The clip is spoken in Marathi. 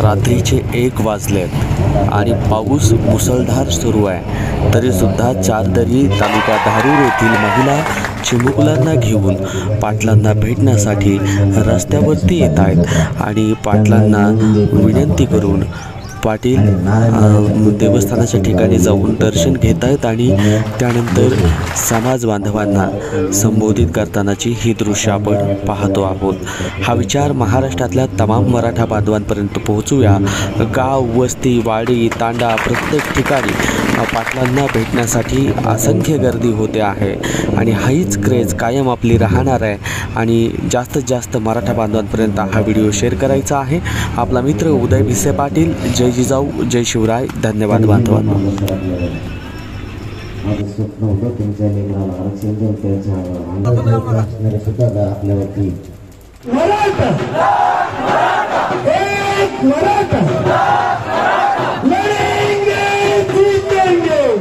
रात्रीचे 1 वाजलेत आणि पाऊस मुसळधार सुरू आहे, तरीसुद्धा चारदरी तालुका धारूर येथील महिला चिमुकल्यांना घेऊन पाटलांना भेटण्यासाठी रस्त्यावरती येत आहेत आणि पाटलांना विनंती करून पाटील देवस्थानाच्या ठिकाणी जाऊन दर्शन घेत आहेत आणि त्यानंतर समाज बांधवांना संबोधित करतानाची ही दृश्य आपण पाहतो आहोत। हा विचार महाराष्ट्रातल्या तमाम मराठा बांधवांपर्यंत पोहोचूया। गाव, वस्ती, वाडी, तांडा प्रत्येक ठिकाणी पाटलांना भेटण्यासाठी असंख्य गर्दी होते आहे आणि हाच क्रेज कायम आपली राहणार आहे आणि जास्तीत जास्त मराठा बांधवांपर्यंत हा व्हिडिओ शेअर करायचा आहे। आपला मित्र उदय भिसे पाटील। जय जिजाऊ, जय शिवराय। धन्यवाद बांधवांनो। आपल्यावरती